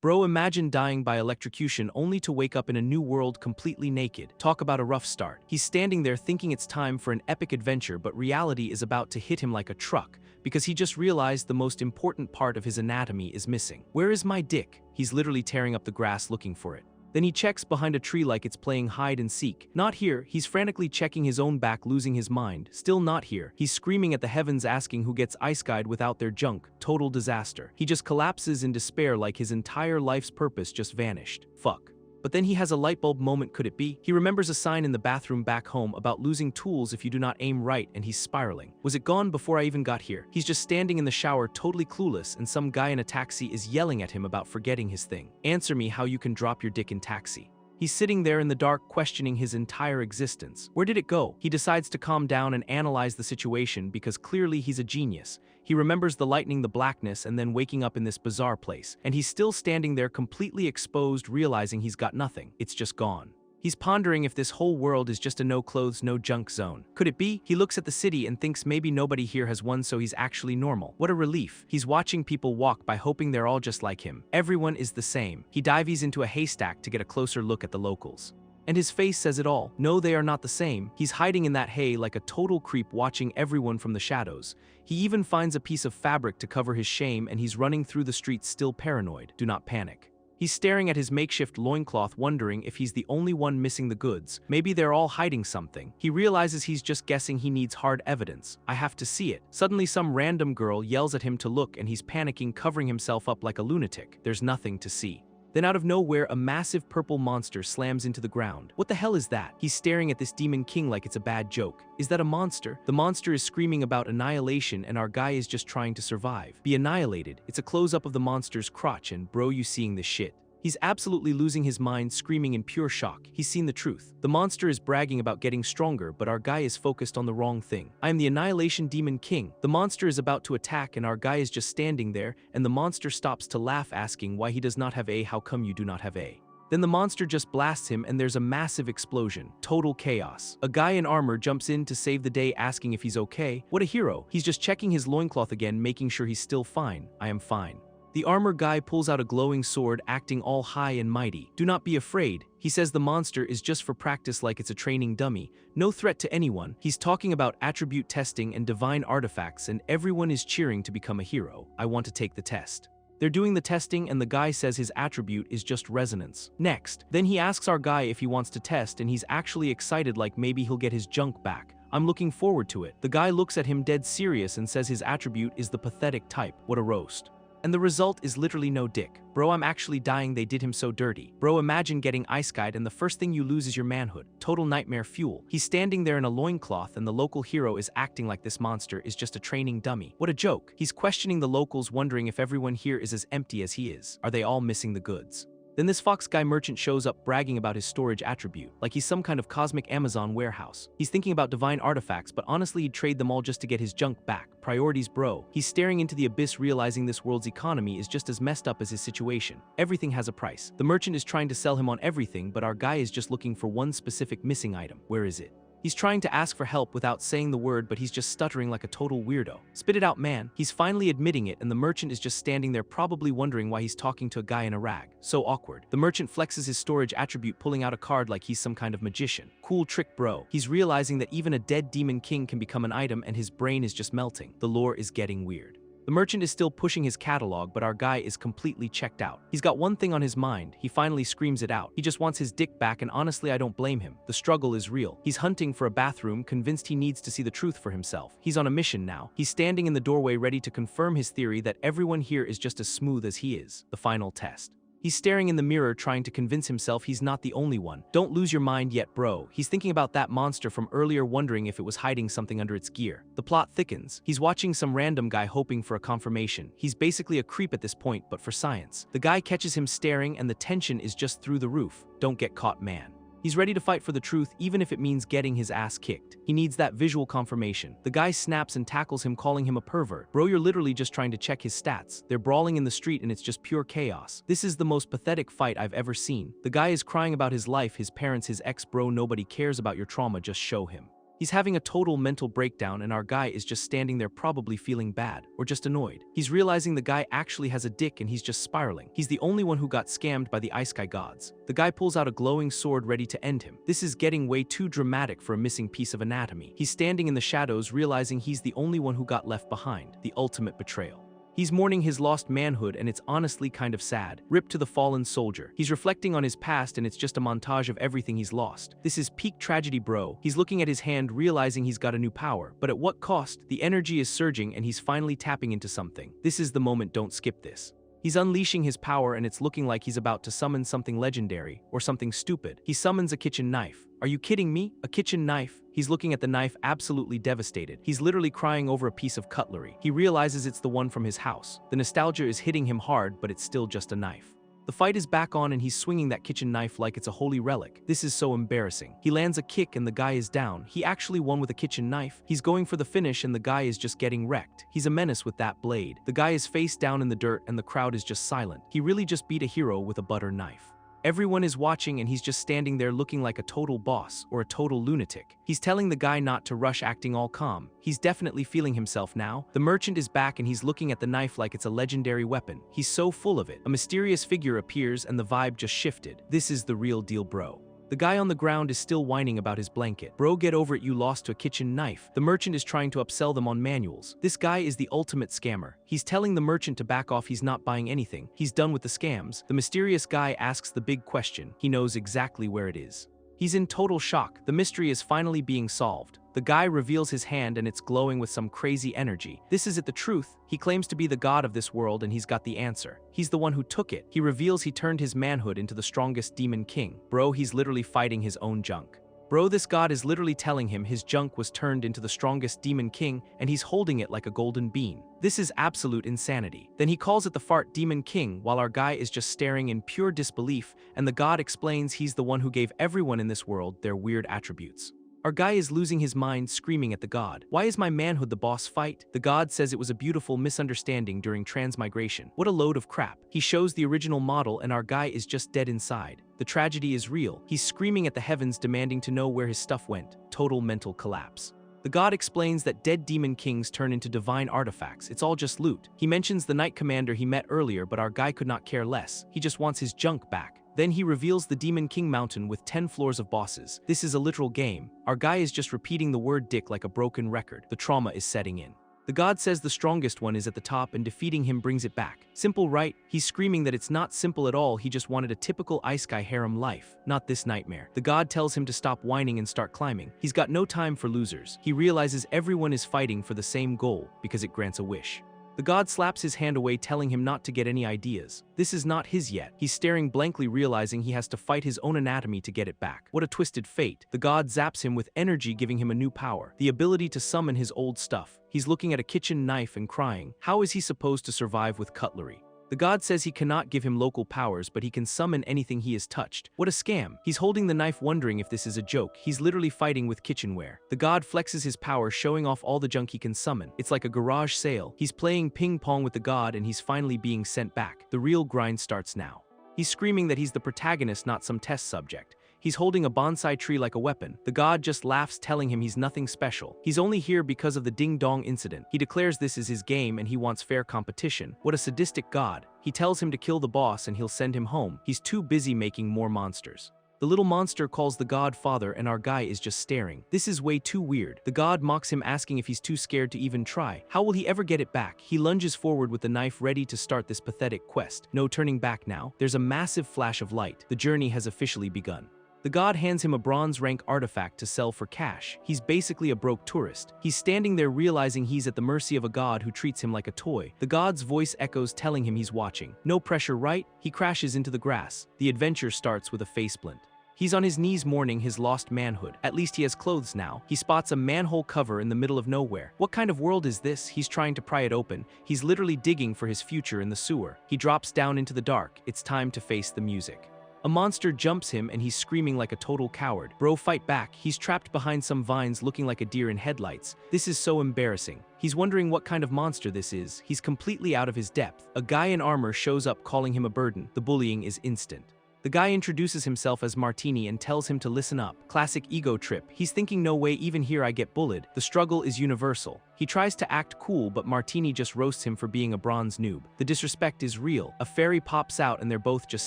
Bro, imagine dying by electrocution only to wake up in a new world completely naked. Talk about a rough start. He's standing there thinking it's time for an epic adventure, but reality is about to hit him like a truck, because he just realized the most important part of his anatomy is missing. Where is my dick? He's literally tearing up the grass looking for it. Then he checks behind a tree like it's playing hide and seek. Not here. He's frantically checking his own back, losing his mind. Still not here. He's screaming at the heavens, asking who gets ice-guyed without their junk. Total disaster. He just collapses in despair like his entire life's purpose just vanished. Fuck. But then he has a light bulb moment. Could it be? He remembers a sign in the bathroom back home about losing tools if you do not aim right, and he's spiraling. Was it gone before I even got here? He's just standing in the shower totally clueless, and some guy in a taxi is yelling at him about forgetting his thing. Answer me how you can drop your dick in taxi. He's sitting there in the dark questioning his entire existence. Where did it go? He decides to calm down and analyze the situation because clearly he's a genius. He remembers the lightning, the blackness, and then waking up in this bizarre place. And he's still standing there completely exposed, realizing he's got nothing. It's just gone. He's pondering if this whole world is just a no-clothes, no-junk zone. Could it be? He looks at the city and thinks maybe nobody here has one, so he's actually normal. What a relief. He's watching people walk by, hoping they're all just like him. Everyone is the same. He dives into a haystack to get a closer look at the locals. And his face says it all. No, they are not the same. He's hiding in that hay like a total creep, watching everyone from the shadows. He even finds a piece of fabric to cover his shame, and he's running through the streets still paranoid. Do not panic. He's staring at his makeshift loincloth, wondering if he's the only one missing the goods. Maybe they're all hiding something. He realizes he's just guessing. He needs hard evidence. I have to see it. Suddenly, some random girl yells at him to look, and he's panicking, covering himself up like a lunatic. There's nothing to see. Then out of nowhere, a massive purple monster slams into the ground. What the hell is that? He's staring at this demon king like it's a bad joke. Is that a monster? The monster is screaming about annihilation, and our guy is just trying to survive. Be annihilated. It's a close-up of the monster's crotch, and bro, you seeing this shit? He's absolutely losing his mind, screaming in pure shock. He's seen the truth. The monster is bragging about getting stronger, but our guy is focused on the wrong thing. I am the Annihilation Demon King. The monster is about to attack, and our guy is just standing there, and the monster stops to laugh, asking why he does not have A. How come you do not have A? Then the monster just blasts him, and there's a massive explosion. Total chaos. A guy in armor jumps in to save the day, asking if he's okay. What a hero. He's just checking his loincloth again, making sure he's still fine. I am fine. The armor guy pulls out a glowing sword, acting all high and mighty. Do not be afraid. He says the monster is just for practice, like it's a training dummy. No threat to anyone. He's talking about attribute testing and divine artifacts, and everyone is cheering to become a hero. I want to take the test. They're doing the testing, and the guy says his attribute is just resonance. Next, then he asks our guy if he wants to test, and he's actually excited, like maybe he'll get his junk back. I'm looking forward to it. The guy looks at him dead serious and says his attribute is the pathetic type. What a roast. And the result is literally no dick. Bro, I'm actually dying. They did him so dirty. Bro, imagine getting ice-guyed and the first thing you lose is your manhood. Total nightmare fuel. He's standing there in a loincloth, and the local hero is acting like this monster is just a training dummy. What a joke. He's questioning the locals, wondering if everyone here is as empty as he is. Are they all missing the goods? Then this fox guy merchant shows up, bragging about his storage attribute, like he's some kind of cosmic Amazon warehouse. He's thinking about divine artifacts, but honestly he'd trade them all just to get his junk back. Priorities, bro. He's staring into the abyss, realizing this world's economy is just as messed up as his situation. Everything has a price. The merchant is trying to sell him on everything, but our guy is just looking for one specific missing item. Where is it? He's trying to ask for help without saying the word, but he's just stuttering like a total weirdo. Spit it out, man. He's finally admitting it, and the merchant is just standing there, probably wondering why he's talking to a guy in a rag. So awkward. The merchant flexes his storage attribute, pulling out a card like he's some kind of magician. Cool trick, bro. He's realizing that even a dead demon king can become an item, and his brain is just melting. The lore is getting weird. The merchant is still pushing his catalog, but our guy is completely checked out. He's got one thing on his mind. He finally screams it out. He just wants his dick back, and honestly, I don't blame him. The struggle is real. He's hunting for a bathroom, convinced he needs to see the truth for himself. He's on a mission now. He's standing in the doorway, ready to confirm his theory that everyone here is just as smooth as he is. The final test. He's staring in the mirror, trying to convince himself he's not the only one. Don't lose your mind yet, bro. He's thinking about that monster from earlier, wondering if it was hiding something under its gear. The plot thickens. He's watching some random guy, hoping for a confirmation. He's basically a creep at this point, but for science. The guy catches him staring, and the tension is just through the roof. Don't get caught, man. He's ready to fight for the truth, even if it means getting his ass kicked. He needs that visual confirmation. The guy snaps and tackles him, calling him a pervert. Bro, you're literally just trying to check his stats. They're brawling in the street, and it's just pure chaos. This is the most pathetic fight I've ever seen. The guy is crying about his life, his parents, his ex. Bro, nobody cares about your trauma, just show him. He's having a total mental breakdown and our guy is just standing there probably feeling bad, or just annoyed. He's realizing the guy actually has a dick and he's just spiraling. He's the only one who got scammed by the Ice Sky gods. The guy pulls out a glowing sword ready to end him. This is getting way too dramatic for a missing piece of anatomy. He's standing in the shadows realizing he's the only one who got left behind. The ultimate betrayal. He's mourning his lost manhood and it's honestly kind of sad. Ripped to the fallen soldier. He's reflecting on his past and it's just a montage of everything he's lost. This is peak tragedy, bro. He's looking at his hand realizing he's got a new power. But at what cost? The energy is surging and he's finally tapping into something. This is the moment, don't skip this. He's unleashing his power and it's looking like he's about to summon something legendary, or something stupid. He summons a kitchen knife. Are you kidding me? A kitchen knife? He's looking at the knife absolutely devastated. He's literally crying over a piece of cutlery. He realizes it's the one from his house. The nostalgia is hitting him hard, but it's still just a knife. The fight is back on and he's swinging that kitchen knife like it's a holy relic. This is so embarrassing. He lands a kick and the guy is down. He actually won with a kitchen knife. He's going for the finish and the guy is just getting wrecked. He's a menace with that blade. The guy is face down in the dirt and the crowd is just silent. He really just beat a hero with a butter knife. Everyone is watching and he's just standing there looking like a total boss or a total lunatic. He's telling the guy not to rush, acting all calm. He's definitely feeling himself now. The merchant is back and he's looking at the knife like it's a legendary weapon. He's so full of it. A mysterious figure appears and the vibe just shifted. This is the real deal, bro. The guy on the ground is still whining about his blanket. Bro, get over it, you lost to a kitchen knife. The merchant is trying to upsell them on manuals. This guy is the ultimate scammer. He's telling the merchant to back off, he's not buying anything. He's done with the scams. The mysterious guy asks the big question. He knows exactly where it is. He's in total shock. The mystery is finally being solved. The guy reveals his hand and it's glowing with some crazy energy. This is it, the truth. He claims to be the god of this world and he's got the answer. He's the one who took it. He reveals he turned his manhood into the strongest demon king. Bro, he's literally fighting his own junk. Bro, this god is literally telling him his junk was turned into the strongest demon king and he's holding it like a golden bean. This is absolute insanity. Then he calls it the fart demon king while our guy is just staring in pure disbelief and the god explains he's the one who gave everyone in this world their weird attributes. Our guy is losing his mind, screaming at the god. Why is my manhood the boss fight? The god says it was a beautiful misunderstanding during transmigration. What a load of crap. He shows the original model and our guy is just dead inside. The tragedy is real. He's screaming at the heavens demanding to know where his stuff went. Total mental collapse. The god explains that dead demon kings turn into divine artifacts. It's all just loot. He mentions the knight commander he met earlier, but our guy could not care less. He just wants his junk back. Then he reveals the Demon King Mountain with 10 floors of bosses. This is a literal game. Our guy is just repeating the word dick like a broken record. The trauma is setting in. The god says the strongest one is at the top and defeating him brings it back. Simple, right? He's screaming that it's not simple at all. He just wanted a typical Ice Sky harem life, not this nightmare. The god tells him to stop whining and start climbing. He's got no time for losers. He realizes everyone is fighting for the same goal because it grants a wish. The god slaps his hand away, telling him not to get any ideas. This is not his yet. He's staring blankly, realizing he has to fight his own anatomy to get it back. What a twisted fate. The god zaps him with energy, giving him a new power, the ability to summon his old stuff. He's looking at a kitchen knife and crying. How is he supposed to survive with cutlery? The god says he cannot give him local powers, but he can summon anything he has touched. What a scam. He's holding the knife wondering if this is a joke. He's literally fighting with kitchenware. The god flexes his power, showing off all the junk he can summon. It's like a garage sale. He's playing ping pong with the god and he's finally being sent back. The real grind starts now. He's screaming that he's the protagonist, not some test subject. He's holding a bonsai tree like a weapon. The god just laughs, telling him he's nothing special. He's only here because of the ding-dong incident. He declares this is his game and he wants fair competition. What a sadistic god. He tells him to kill the boss and he'll send him home. He's too busy making more monsters. The little monster calls the god father and our guy is just staring. This is way too weird. The god mocks him, asking if he's too scared to even try. How will he ever get it back? He lunges forward with the knife, ready to start this pathetic quest. No turning back now. There's a massive flash of light. The journey has officially begun. The god hands him a bronze rank artifact to sell for cash. He's basically a broke tourist. He's standing there realizing he's at the mercy of a god who treats him like a toy. The god's voice echoes, telling him he's watching. No pressure, right? He crashes into the grass. The adventure starts with a faceplint. He's on his knees mourning his lost manhood. At least he has clothes now. He spots a manhole cover in the middle of nowhere. What kind of world is this? He's trying to pry it open. He's literally digging for his future in the sewer. He drops down into the dark. It's time to face the music. A monster jumps him and he's screaming like a total coward. Bro, fight back. He's trapped behind some vines looking like a deer in headlights. This is so embarrassing. He's wondering what kind of monster this is. He's completely out of his depth. A guy in armor shows up, calling him a burden. The bullying is instant. The guy introduces himself as Martini and tells him to listen up. Classic ego trip. He's thinking no way, even here I get bullied. The struggle is universal. He tries to act cool, but Martini just roasts him for being a bronze noob. The disrespect is real. A fairy pops out and they're both just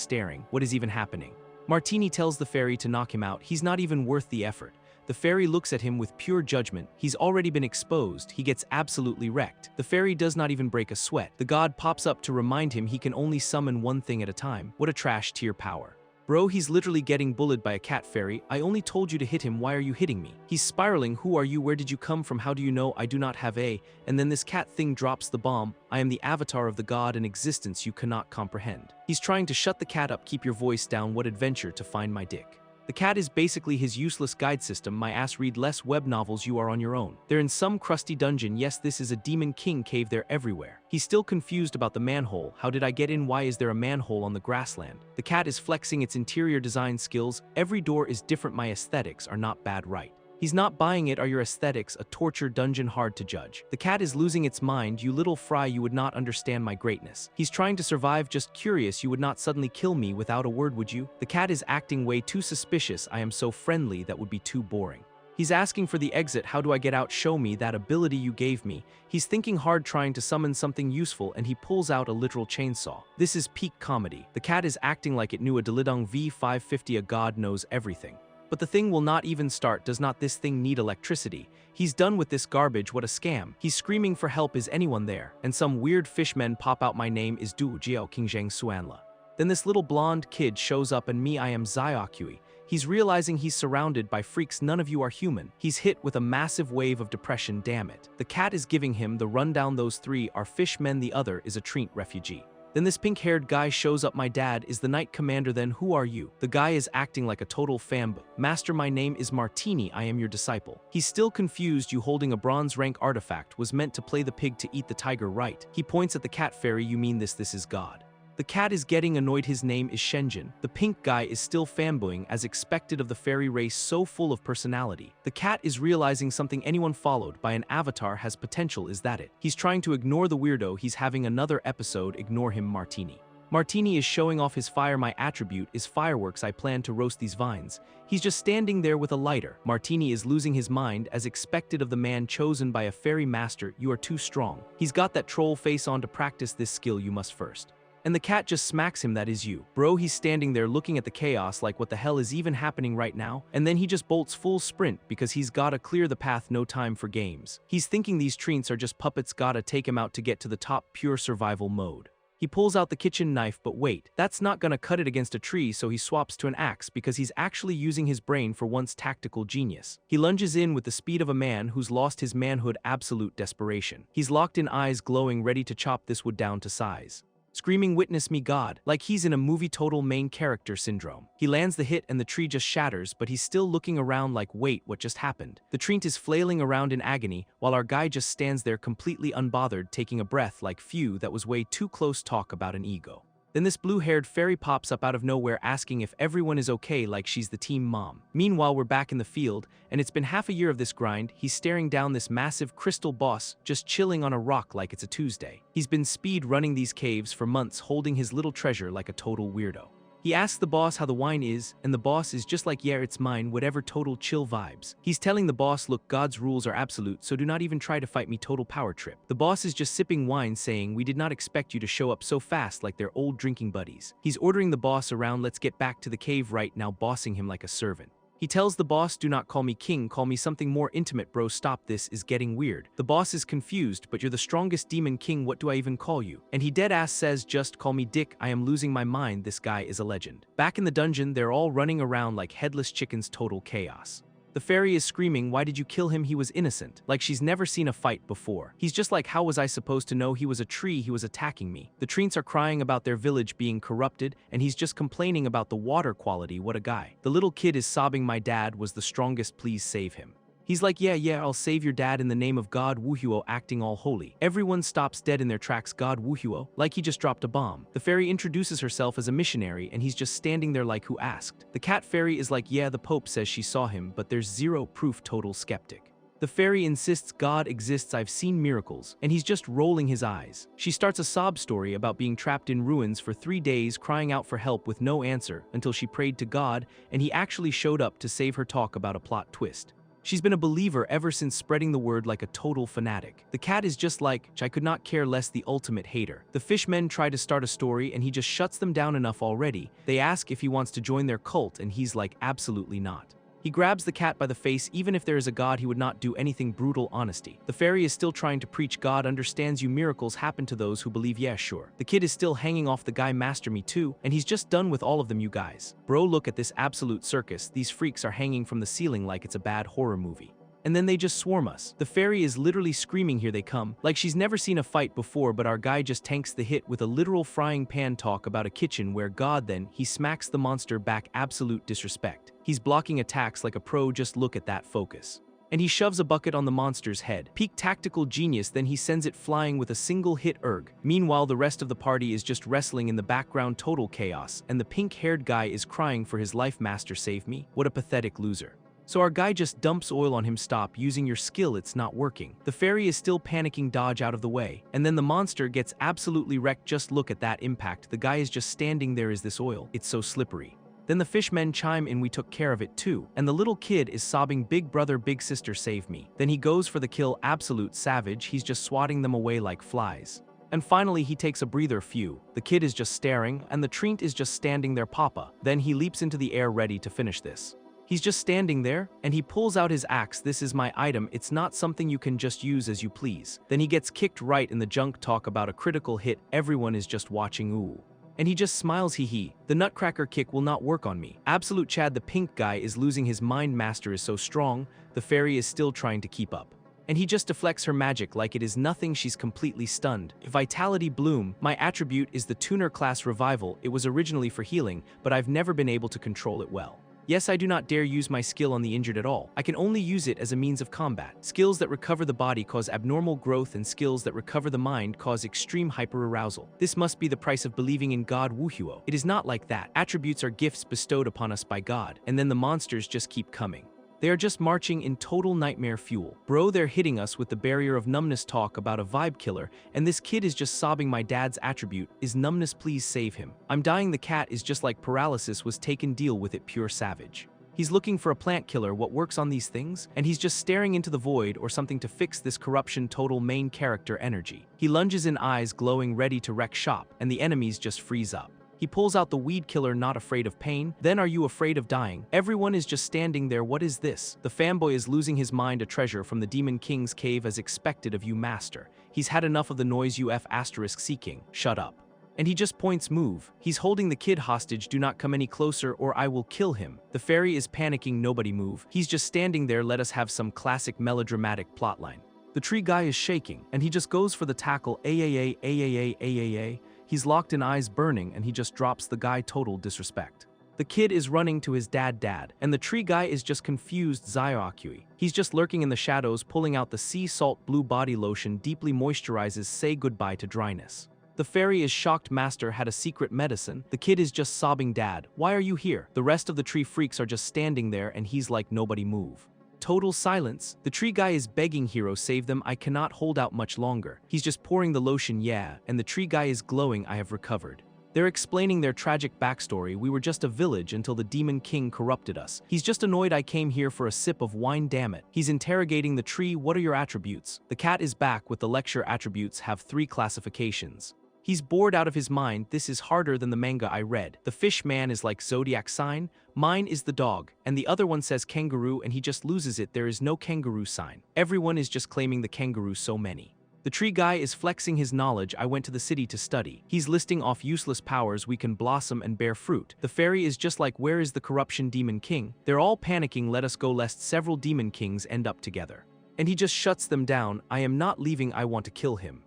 staring. What is even happening? Martini tells the fairy to knock him out. He's not even worth the effort. The fairy looks at him with pure judgment. He's already been exposed. He gets absolutely wrecked. The fairy does not even break a sweat. The god pops up to remind him he can only summon one thing at a time. What a trash tier power. Bro, he's literally getting bullied by a cat fairy. I only told you to hit him, why are you hitting me? He's spiraling, who are you, where did you come from, how do you know I do not have a, and then this cat thing drops the bomb. I am the avatar of the god in existence you cannot comprehend. He's trying to shut the cat up, keep your voice down, what adventure to find my dick. The cat is basically his useless guide system. My ass, read less web novels, you are on your own. They're in some crusty dungeon. Yes, this is a demon king cave, they're everywhere. He's still confused about the manhole. How did I get in? Why is there a manhole on the grassland? The cat is flexing its interior design skills. Every door is different. My aesthetics are not bad, right? He's not buying it. Are your aesthetics a torture dungeon? Hard to judge. The cat is losing its mind. You little fry, you would not understand my greatness. He's trying to survive, just curious. You would not suddenly kill me without a word, would you? The cat is acting way too suspicious. I am so friendly, that would be too boring. He's asking for the exit. How do I get out? Show me that ability you gave me. He's thinking hard, trying to summon something useful, and he pulls out a literal chainsaw. This is peak comedy. The cat is acting like it knew a Delidong V550. A god knows everything. But the thing will not even start. Does not this thing need electricity? He's done with this garbage. What a scam. He's screaming for help. Is anyone there? And some weird fishmen pop out. My name is Du Jiao Qingzheng Suanla. Then this little blonde kid shows up, and me, I am Xiaokui. He's realizing he's surrounded by freaks. None of you are human. He's hit with a massive wave of depression. Damn it. The cat is giving him the rundown. Those three are fishmen. The other is a Trent refugee. Then this pink-haired guy shows up. My dad is the knight commander. Then who are you? The guy is acting like a total fanboy. Master, my name is Martini. I am your disciple. He's still confused. You holding a bronze rank artifact was meant to play the pig to eat the tiger, right? He points at the cat fairy. You mean this is God. The cat is getting annoyed. His name is Shenzhen. The pink guy is still fanboying as expected of the fairy race, so full of personality. The cat is realizing something. Anyone followed by an avatar has potential. Is that it? He's trying to ignore the weirdo. He's having another episode. Ignore him, Martini. Martini is showing off his fire. My attribute is fireworks. I plan to roast these vines. He's just standing there with a lighter. Martini is losing his mind as expected of the man chosen by a fairy master. You are too strong. He's got that troll face on. To practice this skill you must first. And the cat just smacks him. That is you. Bro, he's standing there looking at the chaos like what the hell is even happening right now? And then he just bolts full sprint because he's gotta clear the path. No time for games. He's thinking these treants are just puppets. Gotta take him out to get to the top. Pure survival mode. He pulls out the kitchen knife, but wait, that's not gonna cut it against a tree, so he swaps to an axe because he's actually using his brain for once. Tactical genius. He lunges in with the speed of a man who's lost his manhood. Absolute desperation. He's locked in, eyes glowing, ready to chop this wood down to size. Screaming, witness me, God, like he's in a movie. Total main character syndrome. He lands the hit and the tree just shatters, but he's still looking around like, wait, what just happened? The treant is flailing around in agony, while our guy just stands there completely unbothered, taking a breath like, phew, that was way too close. Talk about an ego. Then this blue-haired fairy pops up out of nowhere asking if everyone is okay, like she's the team mom. Meanwhile, we're back in the field, and it's been half a year of this grind. He's staring down this massive crystal boss, just chilling on a rock like it's a Tuesday. He's been speed running these caves for months, holding his little treasure like a total weirdo. He asks the boss how the wine is, and the boss is just like, yeah, it's mine, whatever. Total chill vibes. He's telling the boss, look, God's rules are absolute, so do not even try to fight me. Total power trip. The boss is just sipping wine, saying, we did not expect you to show up so fast, like they're old drinking buddies. He's ordering the boss around. Let's get back to the cave right now, bossing him like a servant. He tells the boss, do not call me king, call me something more intimate. Bro, stop, this is getting weird. The boss is confused, but you're the strongest demon king, what do I even call you? And he deadass says, just call me Dick. I am losing my mind, this guy is a legend. Back in the dungeon, they're all running around like headless chickens. Total chaos. The fairy is screaming, why did you kill him? He was innocent. Like she's never seen a fight before. He's just like, how was I supposed to know he was a tree? He was attacking me. The treants are crying about their village being corrupted, and he's just complaining about the water quality. What a guy. The little kid is sobbing, my dad was the strongest, please save him. He's like, yeah, I'll save your dad in the name of God. Woohuo, acting all holy. Everyone stops dead in their tracks. God, woohuo, like he just dropped a bomb. The fairy introduces herself as a missionary, and he's just standing there like, who asked? The cat fairy is like, yeah, the Pope says she saw him, but there's zero proof. Total skeptic. The fairy insists God exists, I've seen miracles, and he's just rolling his eyes. She starts a sob story about being trapped in ruins for 3 days, crying out for help with no answer until she prayed to God, and he actually showed up to save her. Talk about a plot twist. She's been a believer ever since, spreading the word like a total fanatic. The cat is just like, I could not care less, the ultimate hater. The fishmen try to start a story and he just shuts them down enough already. They ask if he wants to join their cult and he's like, absolutely not. He grabs the cat by the face. Even if there is a God, he would not do anything brutal. Honesty. The fairy is still trying to preach God understands you, miracles happen to those who believe. Yeah, sure. The kid is still hanging off the guy, master me too, and he's just done with all of them. You guys. Bro, look at this absolute circus. These freaks are hanging from the ceiling like it's a bad horror movie. And then they just swarm us. The fairy is literally screaming, here they come, like she's never seen a fight before, but our guy just tanks the hit with a literal frying pan. Talk about a kitchen where God, then he smacks the monster back. Absolute disrespect. He's blocking attacks like a pro, just look at that focus. And he shoves a bucket on the monster's head. Peak tactical genius, then he sends it flying with a single hit. Meanwhile, the rest of the party is just wrestling in the background, total chaos, and the pink-haired guy is crying for his life. Master, save me. What a pathetic loser. So our guy just dumps oil on him. Stop using your skill, it's not working. The fairy is still panicking, dodge out of the way. And then the monster gets absolutely wrecked. Just look at that impact. The guy is just standing there. Is this oil? It's so slippery. Then the fishmen chime in, we took care of it too. And the little kid is sobbing, big brother, big sister, save me. Then he goes for the kill, absolute savage. He's just swatting them away like flies. And finally he takes a breather. Phew. The kid is just staring, and the treant is just standing there. Papa. Then he leaps into the air ready to finish this. He's just standing there, and he pulls out his axe. This is my item, it's not something you can just use as you please. Then he gets kicked right in the junk. Talk about a critical hit. Everyone is just watching. Ooh. And he just smiles, hee. The nutcracker kick will not work on me. Absolute Chad. The pink guy is losing his mind. Master is so strong. The fairy is still trying to keep up. And he just deflects her magic like it is nothing. She's completely stunned. Vitality Bloom. My attribute is the tuner class revival. It was originally for healing, but I've never been able to control it well. Yes, I do not dare use my skill on the injured at all. I can only use it as a means of combat. Skills that recover the body cause abnormal growth, and skills that recover the mind cause extreme hyper-arousal. This must be the price of believing in God. Woohoo. It is not like that. Attributes are gifts bestowed upon us by God, and then the monsters just keep coming. They are just marching in total nightmare fuel. Bro, they're hitting us with the barrier of numbness. Talk about a vibe killer, and this kid is just sobbing. My dad's attribute is numbness, please save him. I'm dying. The cat is just like paralysis was taken, deal with it. Pure savage. He's looking for a plant killer. What works on these things? And he's just staring into the void or something to fix this corruption. Total main character energy. He lunges in, eyes glowing, ready to wreck shop, and the enemies just freeze up. He pulls out the weed killer, not afraid of pain. Then are you afraid of dying? Everyone is just standing there. What is this? The fanboy is losing his mind. A treasure from the Demon King's cave as expected of you, master. He's had enough of the noise. UF asterisk seeking. Shut up. And he just points, move. He's holding the kid hostage. Do not come any closer or I will kill him. The fairy is panicking. Nobody move. He's just standing there. Let us have some classic melodramatic plotline. The tree guy is shaking and he just goes for the tackle. AAA. He's locked in, eyes burning, and he just drops the guy. Total disrespect. The kid is running to his dad, and the tree guy is just confused. Zyoakui. He's just lurking in the shadows, pulling out the sea salt blue body lotion, deeply moisturizes. Say goodbye to dryness. The fairy is shocked. Master had a secret medicine. The kid is just sobbing. Dad, why are you here? The rest of the tree freaks are just standing there, and he's like, nobody move. Total silence. The tree guy is begging, hero, save them. I cannot hold out much longer. He's just pouring the lotion, yeah, and the tree guy is glowing. I have recovered. They're explaining their tragic backstory. We were just a village until the Demon King corrupted us. He's just annoyed. I came here for a sip of wine, damn it. He's interrogating the tree. What are your attributes? The cat is back with the lecture. Attributes have 3 classifications. He's bored out of his mind. This is harder than the manga I read. The fish man is like zodiac sign. Mine is the dog. And the other one says kangaroo and he just loses it. There is no kangaroo sign. Everyone is just claiming the kangaroo, so many. The tree guy is flexing his knowledge. I went to the city to study. He's listing off useless powers. We can blossom and bear fruit. The fairy is just like, where is the corruption demon king? They're all panicking. Let us go lest several demon kings end up together. And he just shuts them down. I am not leaving. I want to kill him.